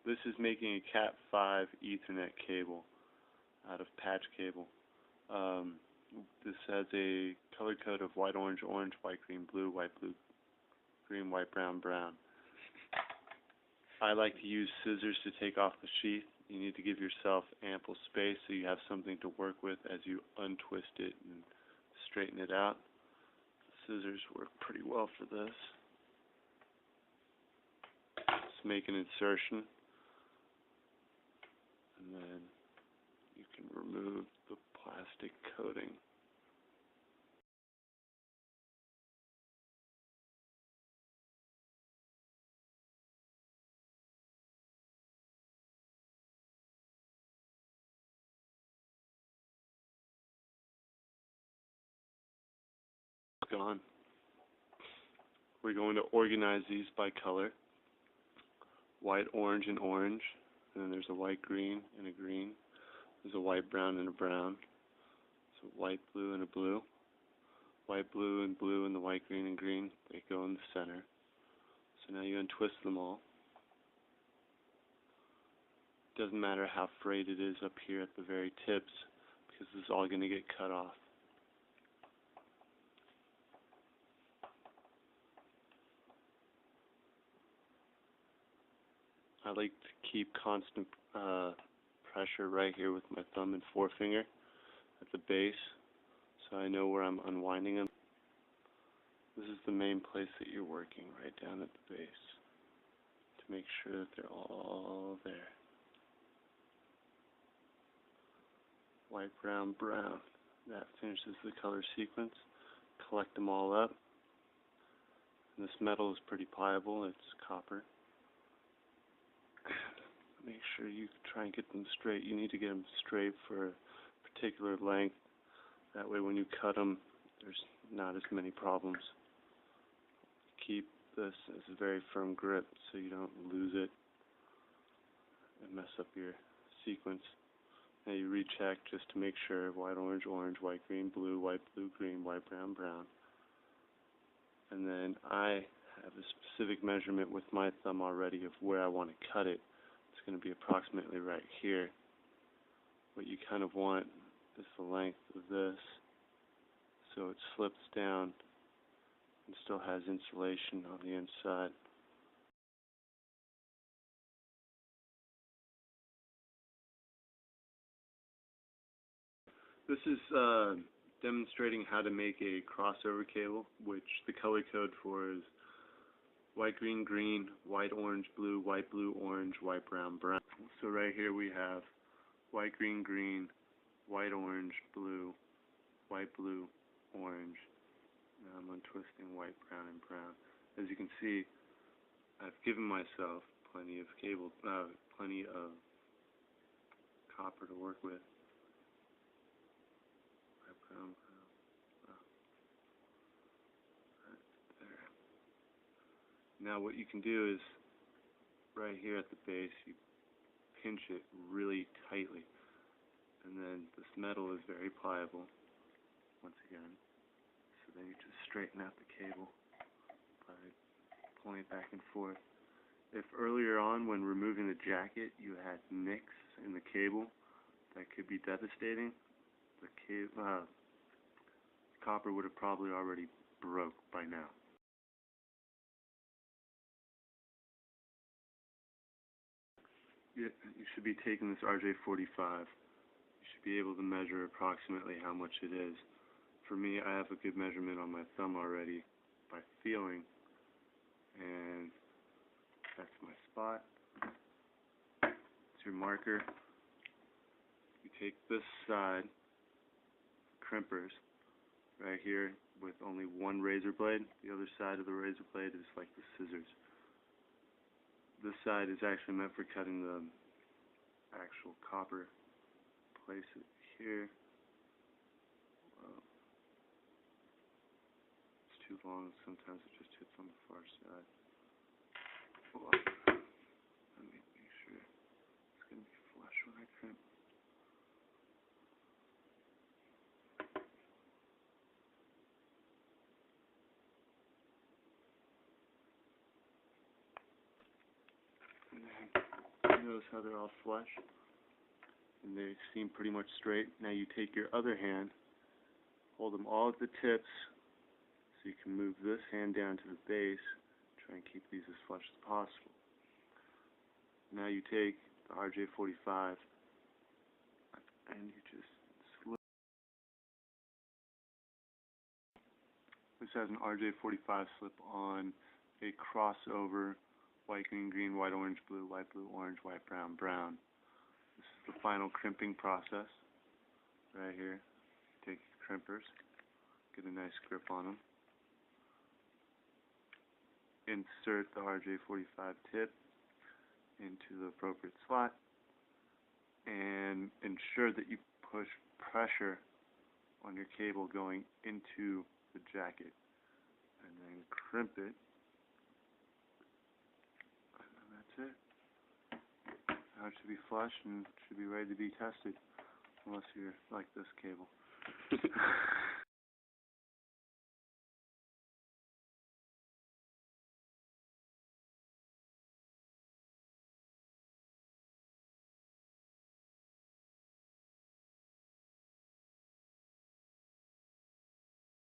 This is making a Cat5 Ethernet cable out of patch cable. This has a color code of white, orange, orange, white, green, blue, green, white, brown, brown. I like to use scissors to take off the sheath. You need to give yourself ample space so you have something to work with as you untwist it and straighten it out. The scissors work pretty well for this. Just make an insertion, and then you can remove the plastic coating. Gone. We're going to organize these by color. White, orange, and orange. And then there's a white, green, and a green. There's a white, brown, and a brown. There's a white, blue, and a blue. White, blue, and the white, green, and green. They go in the center. So now you untwist them all. Doesn't matter how frayed it is up here at the very tips, because this is all going to get cut off. I like to keep constant pressure right here with my thumb and forefinger at the base, so I know where I'm unwinding them. This is the main place that you're working, right down at the base, to make sure that they're all there. White, brown, brown. That finishes the color sequence. Collect them all up. And this metal is pretty pliable, it's copper. Make sure you try and get them straight. You need to get them straight for a particular length. That way when you cut them, there's not as many problems. Keep this as a very firm grip so you don't lose it and mess up your sequence. Now you recheck just to make sure white, orange, orange, white, green, blue, green, white, brown, brown. And then I have a specific measurement with my thumb already of where I want to cut it. It's going to be approximately right here. What you kind of want is the length of this, so it slips down and still has insulation on the inside. This is demonstrating how to make a crossover cable, which the color code for is white, green, green, white, orange, blue, orange, white, brown, brown. So right here we have white, green, green, white, orange, blue, orange. Now I'm untwisting white, brown, and brown. As you can see, I've given myself plenty of copper to work with. White, brown, brown. Now what you can do is, right here at the base, you pinch it really tightly. And then this metal is very pliable, once again. So then you just straighten out the cable by pulling it back and forth. If earlier on, when removing the jacket, you had nicks in the cable, that could be devastating. The copper would have probably already broke by now. You should be taking this RJ45. You should be able to measure approximately how much it is. For me, I have a good measurement on my thumb already by feeling, and that's my spot. It's your marker. You take this side, crimpers, right here with only one razor blade. The other side of the razor blade is like the scissors. This side is actually meant for cutting the actual copper. Place it here. It's too long, sometimes it just hits on the far side. Let me make sure it's going to be flush when I crimp. And then Notice how they're all flush, and they seem pretty much straight. Now you take your other hand, hold them all at the tips, so you can move this hand down to the base, try and keep these as flush as possible. Now you take the RJ45, and you just slip. This has an RJ45 slip on a crossover white, green, green, white, orange, blue, orange, white, brown, brown. This is the final crimping process right here. Take your crimpers, get a nice grip on them. Insert the RJ45 tip into the appropriate slot and ensure that you push pressure on your cable going into the jacket, and then crimp it, and that's it. Now it should be flush and should be ready to be tested, unless you're like this cable.